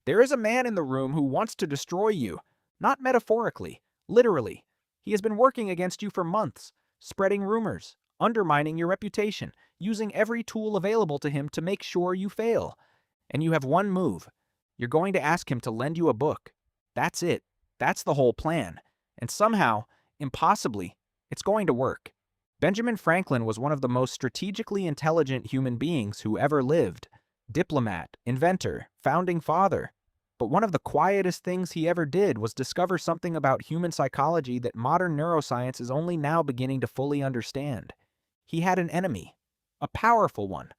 There is a man in the room who wants to destroy you, not metaphorically, literally. He has been working against you for months, spreading rumors, undermining your reputation, using every tool available to him to make sure you fail. And you have one move. You're going to ask him to lend you a book. That's it. That's the whole plan. And somehow, impossibly, it's going to work. Benjamin Franklin was one of the most strategically intelligent human beings who ever lived. Diplomat, inventor, founding father. But one of the quietest things he ever did was discover something about human psychology that modern neuroscience is only now beginning to fully understand. He had an enemy, a powerful one,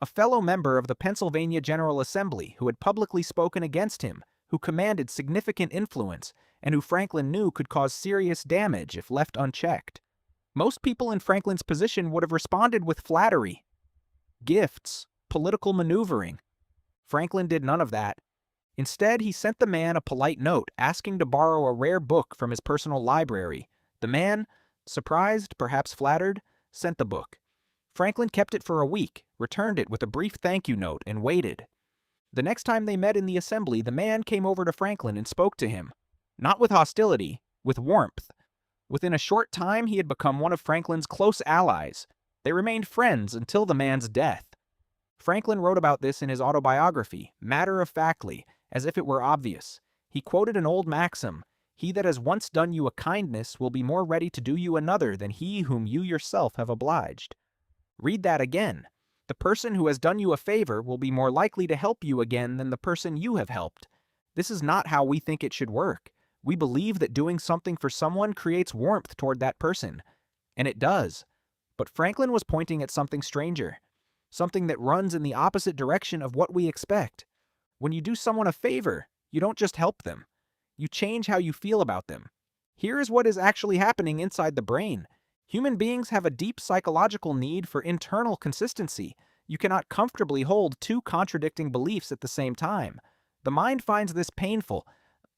a fellow member of the Pennsylvania General Assembly who had publicly spoken against him, who commanded significant influence, and who Franklin knew could cause serious damage if left unchecked. Most people in Franklin's position would have responded with flattery, gifts, political maneuvering. Franklin did none of that. Instead, he sent the man a polite note asking to borrow a rare book from his personal library. The man, surprised, perhaps flattered, sent the book. Franklin kept it for a week, returned it with a brief thank you note, and waited. The next time they met in the assembly, the man came over to Franklin and spoke to him. Not with hostility, with warmth. Within a short time, he had become one of Franklin's close allies. They remained friends until the man's death. Franklin wrote about this in his autobiography, matter-of-factly, as if it were obvious. He quoted an old maxim, "He that has once done you a kindness will be more ready to do you another than he whom you yourself have obliged." Read that again. The person who has done you a favor will be more likely to help you again than the person you have helped. This is not how we think it should work. We believe that doing something for someone creates warmth toward that person. And it does. But Franklin was pointing at something stranger. Something that runs in the opposite direction of what we expect. When you do someone a favor, you don't just help them. You change how you feel about them. Here is what is actually happening inside the brain. Human beings have a deep psychological need for internal consistency. You cannot comfortably hold two contradicting beliefs at the same time. The mind finds this painful.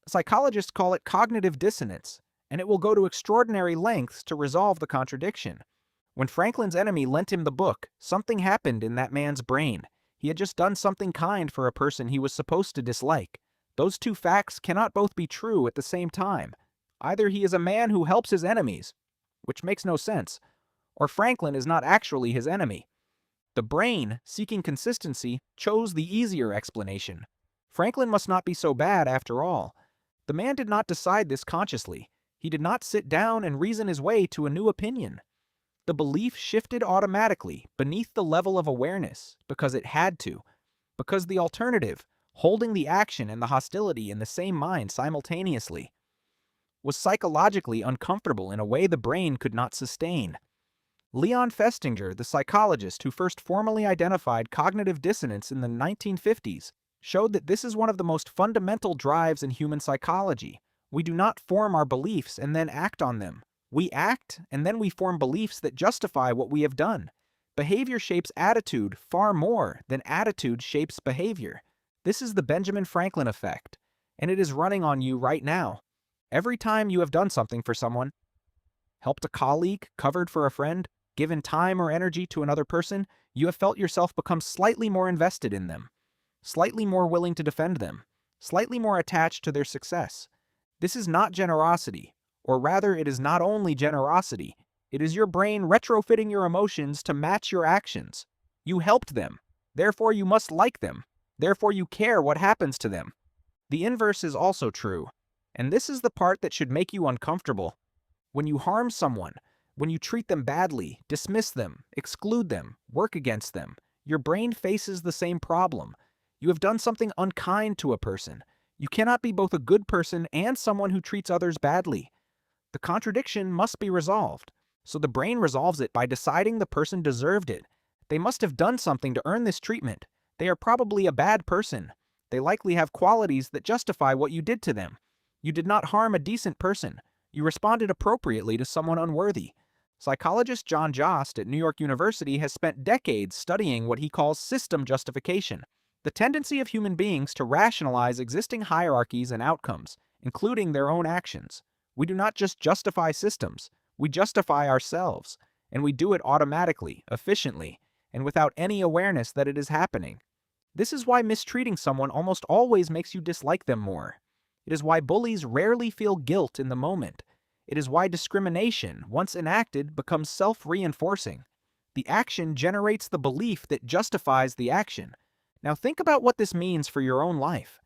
Psychologists call it cognitive dissonance, and it will go to extraordinary lengths to resolve the contradiction. When Franklin's enemy lent him the book, something happened in that man's brain. He had just done something kind for a person he was supposed to dislike. Those two facts cannot both be true at the same time. Either he is a man who helps his enemies, which makes no sense, or Franklin is not actually his enemy. The brain, seeking consistency, chose the easier explanation. Franklin must not be so bad after all. The man did not decide this consciously. He did not sit down and reason his way to a new opinion. The belief shifted automatically beneath the level of awareness because it had to, because the alternative, holding the action and the hostility in the same mind simultaneously, was psychologically uncomfortable in a way the brain could not sustain. Leon Festinger, the psychologist who first formally identified cognitive dissonance in the 1950s, showed that this is one of the most fundamental drives in human psychology. We do not form our beliefs and then act on them. We act, and then we form beliefs that justify what we have done. Behavior shapes attitude far more than attitude shapes behavior. This is the Benjamin Franklin effect, and it is running on you right now. Every time you have done something for someone, helped a colleague, covered for a friend, given time or energy to another person, you have felt yourself become slightly more invested in them, slightly more willing to defend them, slightly more attached to their success. This is not generosity. Or rather, it is not only generosity, it is your brain retrofitting your emotions to match your actions. You helped them, therefore you must like them, therefore you care what happens to them. The inverse is also true, and this is the part that should make you uncomfortable. When you harm someone, when you treat them badly, dismiss them, exclude them, work against them, your brain faces the same problem. You have done something unkind to a person. You cannot be both a good person and someone who treats others badly. The contradiction must be resolved, so the brain resolves it by deciding the person deserved it. They must have done something to earn this treatment. They are probably a bad person. They likely have qualities that justify what you did to them. You did not harm a decent person. You responded appropriately to someone unworthy. Psychologist Jost at New York University has spent decades studying what he calls system justification, the tendency of human beings to rationalize existing hierarchies and outcomes, including their own actions. We do not just justify systems, we justify ourselves, and we do it automatically, efficiently, and without any awareness that it is happening. This is why mistreating someone almost always makes you dislike them more. It is why bullies rarely feel guilt in the moment. It is why discrimination, once enacted, becomes self-reinforcing. The action generates the belief that justifies the action. Now think about what this means for your own life.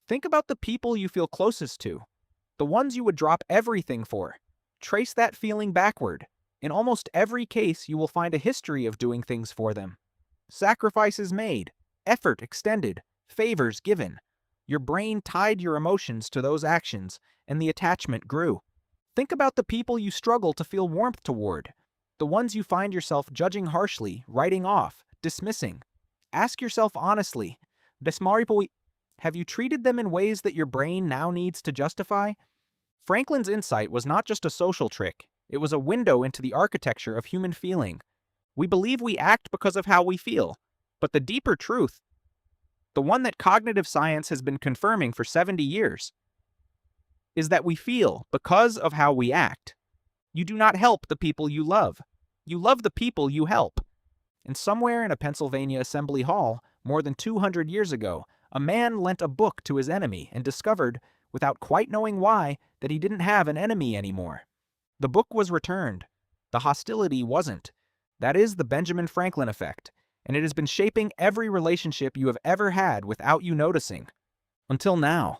Think about the people you feel closest to, the ones you would drop everything for. Trace that feeling backward. In almost every case, you will find a history of doing things for them. Sacrifices made, effort extended, favors given. Your brain tied your emotions to those actions, and the attachment grew. Think about the people you struggle to feel warmth toward, the ones you find yourself judging harshly, writing off, dismissing. Ask yourself honestly, have you treated them in ways that your brain now needs to justify? Franklin's insight was not just a social trick, it was a window into the architecture of human feeling. We believe we act because of how we feel, but the deeper truth, the one that cognitive science has been confirming for 70 years, is that we feel because of how we act. You do not help the people you love. You love the people you help. And somewhere in a Pennsylvania assembly hall, more than 200 years ago, a man lent a book to his enemy and discovered, without quite knowing why, that he didn't have an enemy anymore. The book was returned. The hostility wasn't. That is the Benjamin Franklin effect, and it has been shaping every relationship you have ever had without you noticing. Until now.